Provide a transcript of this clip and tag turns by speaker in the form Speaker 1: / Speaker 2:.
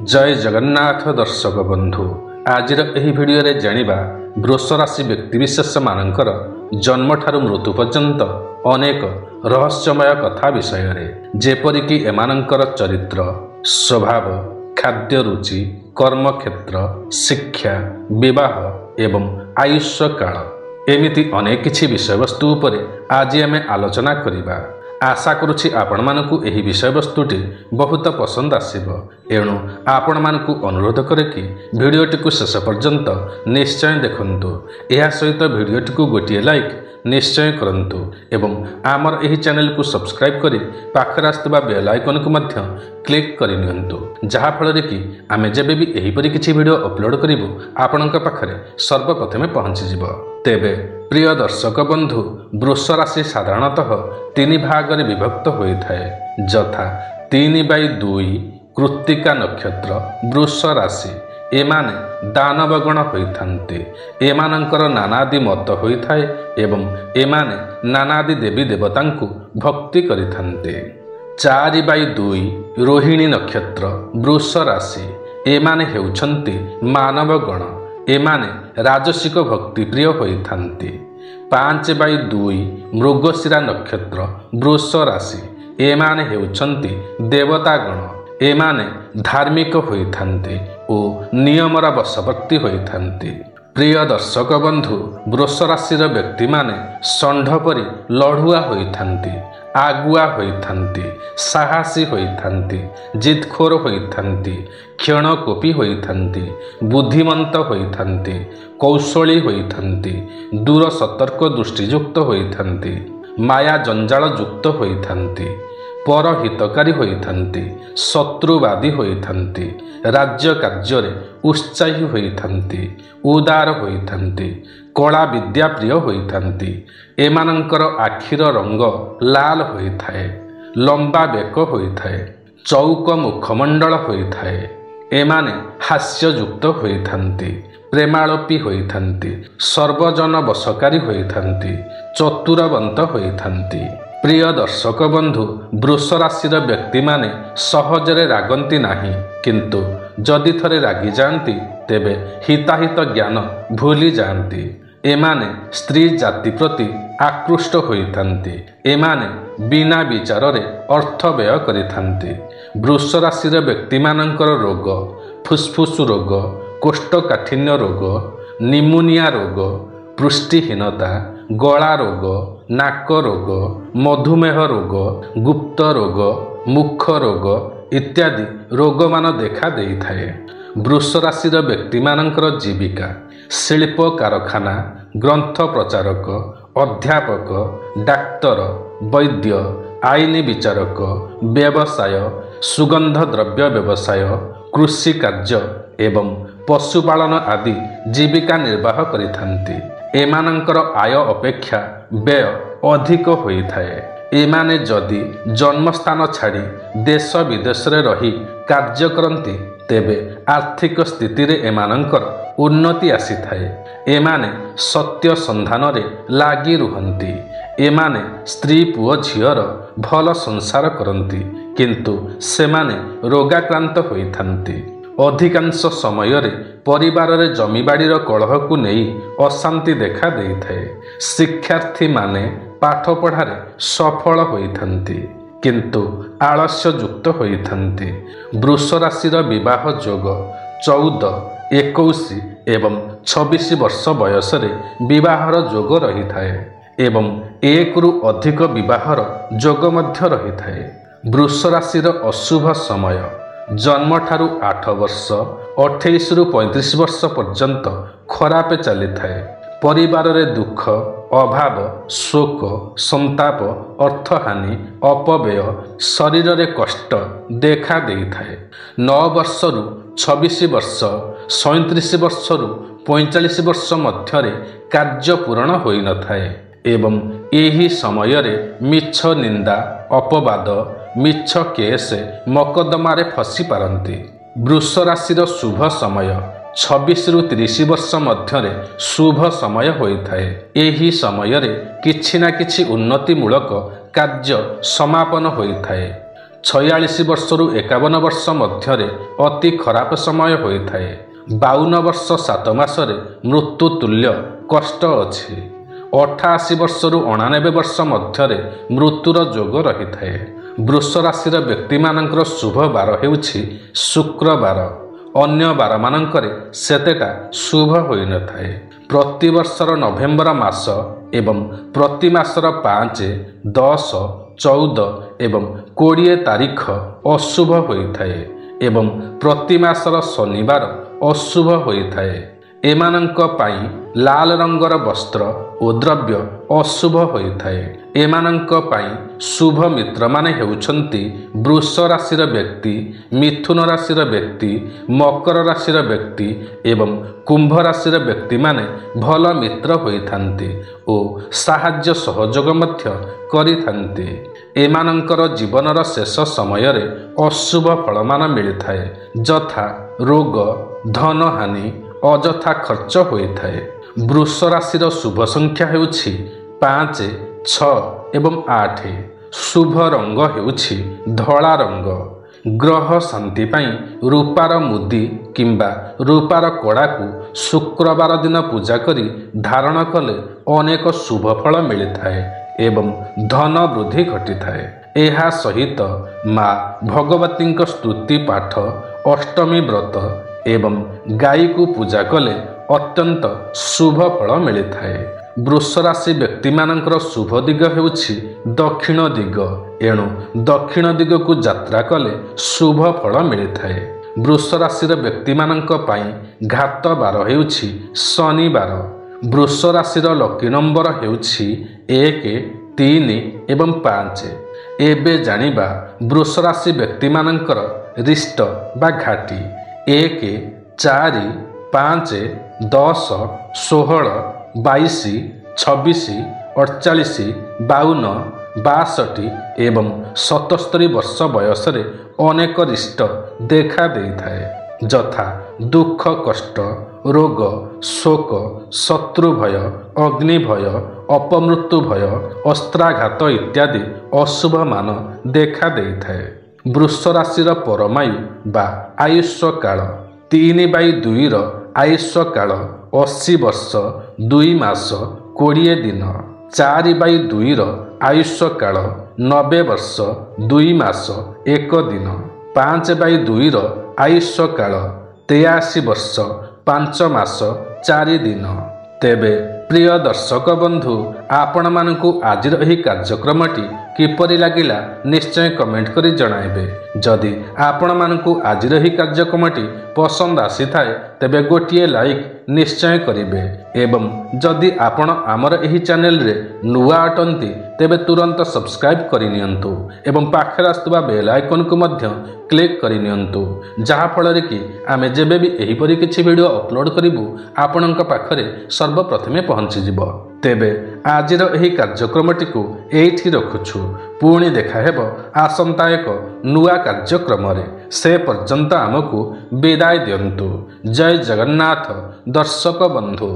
Speaker 1: जय जगन्नाथ दर्शक बंधु आज भिडियो रे जानिबा वृष राशि व्यक्तिविशेष मानकर जन्म ठारू मृत्यु पर्यंत अनेक रहस्यमय कथा विषय रे जेपरिकी एमानंकर चरित्र स्वभाव खाद्य रुचि कर्मक्षेत्र शिक्षा विवाह एवं आयुष्य काल एमिति अनेक किछि विषय वस्तु उपरे आज आमे आलोचना करिबा। आशा करुछि आपण मानकु एही विषय वस्तुटी बहुत पसंद आसिबो। एणु आपण मानकु अनुरोध करे कि भिडियोटी को शेष पर्यंत निश्चय देखंतु। एहा सहित भिडियोटी को गोटिए लाइक निश्चय करंतु एवं आमर एही चैनल को सब्सक्राइब करी पाखरे आस्तबा बेल आइकन को मध्य क्लिक करि नियंतु, जहा फଳରେ कि आमे जेबे भी एही परि किछि भिडियो अपलोड करिवु आपणक पाखरे सर्वप्रथमे पहुंची जिवो। तेबे प्रिय दर्शक बंधु वृष राशि साधारणतः तीन भाग में विभक्त होता है, यथा 3/2 कृत्तिका नक्षत्र वृष राशि एमाने दानवगण होइथान्ति। एमानंकर नानादि मत होइथाए एवं एमाने नानादि देवी देवतांकु भक्ति करिथान्ति। 4/2 रोहिणी नक्षत्र वृष राशि एमाने हेउछन्ति मानवगण, एमाने राजसिक भक्ति प्रिय होइथान्ति। 5/2 मृगशिरा नक्षत्र वृष राशि एमाने हेउछन्ति देवतागण, एमाने धार्मिक होइथान्ति ओ नियमर वशवर्ती होइथान्ति। प्रिय दर्शक बंधु वृष राशि व्यक्ति माने षंढ परि लढ़ुआ होइथान्ति, आगुआ होइथान्ति, साहसी होइथान्ति, जिदखोर होइथान्ति, क्षणकोपी होइथान्ति, बुद्धिमंत होइथान्ति, कौशली होइथान्ति, दूर सतर्क दृष्टियुक्त होइथान्ति, माया जंजाल युक्त होइथान्ति, परहितकारी होइथान्ति, शत्रुवादी होइथान्ति, राज्य कार्य उत्साही होइथान्ति, उदार होइथान्ति, कला विद्या प्रिय होइथान्ति। एमानंकर आखिर रंग लाल होइथाए, लंबा बेक होइथाए, चौक मुखमंडल होइथाए, एमाने हास्ययुक्त होइथान्ति, प्रेमालोपी होइथान्ति, सर्वजन वशकारी होइथान्ति, चतुरवंत होइथान्ति। प्रिय दर्शक बंधु वृष राशि व्यक्ति माने सहजरे रागंती नाही, किंतु जदि थरे रागी जाती तेबे हिताहित ज्ञान भूली जाती। एमाने स्त्री जाति प्रति आकृष्ट होइथान्ति, एमाने बिना विचार रे अर्थ व्यय करिथान्ति। वृष राशि व्यक्ति मानकर रोग फुसफुस रोग, कोष्ठकाठिन्य रोग, निमोनिया रोग, पुष्टिहीनता, गला रोग, नाक रोग, मधुमेह रोग, गुप्त रोग, मुख रोग इत्यादि रोग मान देखा देई थाए। वृष राशि व्यक्ति मानकर जीविका शिल्प कारखाना, ग्रंथ प्रचारक, अध्यापक, डाक्तर, वैद्य, आईन विचारक, व्यवसाय, सुगंध द्रव्य व्यवसाय, कृषि कार्य एवं पशुपालन आदि जीविका निर्वाह करिथान्ति। एमानंकर आय अपेक्षा व्यय अधिक होइथाए। एमाने जदि जन्मस्थान छाड़ी देश विदेश रे रही कार्य करती तेबे आर्थिक स्थिति रे एमानंकर उन्नति आसीथाए। एमाने सत्य संधान रे लागी रुहंती, एमाने स्त्री पुओ झियर भल संसार करती, किंतु सेमाने रोगाक्रांत होइथान्ति। अधिकांश समय रे परिवार रे जमीबाड़ीर कलह को नहीं अशांति देखा देइथाए। शिक्षार्थी माने पाठ पढ़ारे सफल होइथान्ति, किंतु आलस्य युक्त होइथान्ति। वृष राशि विवाह योग 14, 21 एवं 26 वर्ष बयस रे विवाहर योग रही थाए एवं 1 रु अधिक विवाहर योग मध्य रही थाए। वृष राशि अशुभ समय जन्म ठारू 8 वर्ष 28 रु 35 वर्ष पर्यंत खराब चली थाए। परिवार रे दुख, अभाव, शोक, संताप, अर्थहानि, अपव्यय, शरीर रे कष्ट देखा देई थाए। 9 वर्ष रु 26 वर्ष, 37 वर्ष रु 45 वर्ष मध्य कार्य पूर्ण होई न थाए एवं एही समय रे मिछ निंदा, अपवाद, मिछ केस मकदमारे फसी पारंती। वृष राशिर शुभ समय 26 रु 30 वर्ष मध्य शुभ समय होइथाए। एही समय रे किछि ना किछि उन्नतिमूलक कार्य समापन होइथाए। 46 ବର୍ଷରୁ 51 ବର୍ଷ ମଧ୍ୟରେ ଅତି ଖରାପ ସମୟ ହୋଇଥାଏ। 52 ବର୍ଷ 7 ମାସରେ ମୃତ୍ୟୁ ତୁଲ୍ୟ କଷ୍ଟ ଅଛି। 88 ବର୍ଷରୁ 99 ବର୍ଷ ମଧ୍ୟରେ ମୃତ୍ୟୁର ଯୋଗ ରହିଥାଏ। ବୃଷ ରାଶିର ବ୍ୟକ୍ତିମାନଙ୍କର ଶୁଭ ବାର ହେଉଛି ଶୁକ୍ରବାର। ଅନ୍ୟ ବାରମାନଙ୍କରେ ସେତେଟା ଶୁଭ ହୋଇନଥାଏ। ପ୍ରତିବର୍ଷର ନଭେମ୍ବର ମାସ ଏବଂ ପ୍ରତି ମାସର 5, 10, 14 ଏବଂ 20 ତାରିଖ ଅଶୁଭ ହୋଇଥାଏ ଏବଂ ପ୍ରତି ମାସର ଶନିବାର ଅଶୁଭ ହୋଇଥାଏ। ଏମାନଙ୍କ ପାଇଁ ଲାଲ ରଙ୍ଗର ବସ୍ତ୍ର ଓ ଦ୍ରବ୍ୟ ଅଶୁଭ ହୋଇଥାଏ। ଏମାନଙ୍କ ପାଇଁ ଶୁଭ ମିତ୍ରମାନେ ହେଉଛନ୍ତି ବୃଷ ରାଶିର ବ୍ୟକ୍ତି, ମିଥୁନ ରାଶିର ବ୍ୟକ୍ତି, ମକର ରାଶିର ବ୍ୟକ୍ତି ଏବଂ କୁମ୍ଭ ରାଶିର ବ୍ୟକ୍ତିମାନେ ଭଲ ମିତ୍ର ହୋଇଥାନ୍ତି ଓ ସାହାଯ୍ୟ ସହଯୋଗ ମଧ୍ୟ କରିଥାନ୍ତି। ଏମାନଙ୍କର ଜୀବନର ଶେଷ ସମୟରେ ଅଶୁଭ ଫଳମାନ ମିଳିଥାଏ, ଯଥା ରୋଗ, ଧନହାନି, ଅଯଥା ଖର୍ଚ୍ଚ ହୋଇଥାଏ। ବୃଷ ରାଶିର ଶୁଭ ସଂଖ୍ୟା ହେଉଛି 5, 6 ଏବଂ 8। ଶୁଭ ରଙ୍ଗ ହେଉଛି ଧଳା ରଙ୍ଗ। ଗ୍ରହ ଶାନ୍ତି ପାଇଁ ରୂପାର ମୁଦି କିମ୍ବା ରୂପାର କଡ଼ାକୁ ଶୁକ୍ରବାର ଦିନ ପୂଜା କରି ଧାରଣ କଲେ ଅନେକ ଶୁଭ ଫଳ ମିଳିଥାଏ ଏବଂ ଧନ ବୃଦ୍ଧି ଘଟିଥାଏ। ଏହା ସହିତ ମା ଭଗବତୀଙ୍କ ସ୍ତୁତି ପାଠ, ଅଷ୍ଟମୀ ବ୍ରତ ଏବଂ ଗାଈକୁ ପୂଜା କଲେ ଅତ୍ୟନ୍ତ ଶୁଭ ଫଳ ମିଳିଥାଏ। ବୃଷ ରାଶି ବ୍ୟକ୍ତିମାନଙ୍କର ଶୁଭ ଦିଗ ହେଉଛି ଦକ୍ଷିଣ ଦିଗ, ଏଣୁ ଦକ୍ଷିଣ ଦିଗକୁ ଯାତ୍ରା କଲେ ଶୁଭ ଫଳ ମିଳିଥାଏ। ବୃଷ ରାଶିର ବ୍ୟକ୍ତିମାନଙ୍କ ପାଇଁ ଘାତ ବାର ହେଉଛି ଶନିବାର। ବୃଷ ରାଶିର ଲକି ନମ୍ବର ହେଉଛି 1, 3 ଏବଂ 5। ଏବେ ଜାଣିବା ବୃଷ ରାଶି ବ୍ୟକ୍ତିମାନଙ୍କର ରିଷ୍ଟ ବା ଘାଟି। 1, 4, 5, 10, 16, 22, 26, 48, 52, 62 ଏବଂ 77 ବର୍ଷ ବୟସରେ ଅନେକ ରିଷ୍ଟ ଦେଖା ଦେଇଥାଏ, ଯଥା ଦୁଃଖ କଷ୍ଟ, ରୋଗ, ଶୋକ, ଶତ୍ରୁ ଭୟ, ଅଗ୍ନି ଭୟ, ଅପମୃତ୍ୟୁ ଭୟ, ଅସ୍ତ୍ରାଘାତ ଇତ୍ୟାଦି ଅଶୁଭ ମାନ ଦେଖା ଦେଇଥାଏ। ବୃଷ ରାଶିର ପରମାୟୁ ବା ଆୟୁଷ କାଳ 3/2ର ଆୟୁଷ କାଳ 80 ବର୍ଷ 2 ମାସ 20 ଦିନ। 4/2ର ଆୟୁଷ କାଳ 90 ବର୍ଷ 2 ମାସ 1 ଦିନ। 5/2ର ଆୟୁଷ କାଳ 83 ବର୍ଷ 5 ମାସ 4 ଦିନ। ତେବେ ପ୍ରିୟ ଦର୍ଶକ ବନ୍ଧୁ, ଆପଣମାନଙ୍କୁ ଆଜିର ଏହି କାର୍ଯ୍ୟକ୍ରମଟି କିପରି ଲାଗିଲା ନିଶ୍ଚୟ କମେଣ୍ଟ କରି ଜଣାଇବେ। ଯଦି ଆପଣମାନଙ୍କୁ ଆଜିର ଏହି କାର୍ଯ୍ୟକ୍ରମଟି ପସନ୍ଦ ଆସିଥାଏ ତେବେ ଗୋଟିଏ ଲାଇକ୍ ନିଶ୍ଚୟ କରିବେ ଏବଂ ଯଦି ଆପଣ ଆମର ଏହି ଚ୍ୟାନେଲରେ ନୂଆ ଅଟନ୍ତି ତେବେ ତୁରନ୍ତ ସବସ୍କ୍ରାଇବ୍ କରିନିଅନ୍ତୁ ଏବଂ ପାଖରେ ଆସୁଥିବା ବେଲ୍ ଆଇକନ୍କୁ ମଧ୍ୟ କ୍ଲିକ୍ କରିନିଅନ୍ତୁ, ଯାହାଫଳରେ କି ଆମେ ଯେବେ ବି ଏହିପରି କିଛି ଭିଡ଼ିଓ ଅପଲୋଡ଼ କରିବୁ ଆପଣଙ୍କ ପାଖରେ ସର୍ବପ୍ରଥମେ ପହଞ୍ଚିଯିବ। ତେବେ ଆଜିର ଏହି କାର୍ଯ୍ୟକ୍ରମଟିକୁ ଏଇଠି ରଖୁଛୁ। ପୁଣି ଦେଖା ହେବ ଆସନ୍ତା ଏକ ନୂଆ କାର୍ଯ୍ୟକ୍ରମରେ। ସେ ପର୍ଯ୍ୟନ୍ତ ଆମକୁ ବିଦାୟ ଦିଅନ୍ତୁ। ଜୟ ଜଗନ୍ନାଥ ଦର୍ଶକ ବନ୍ଧୁ।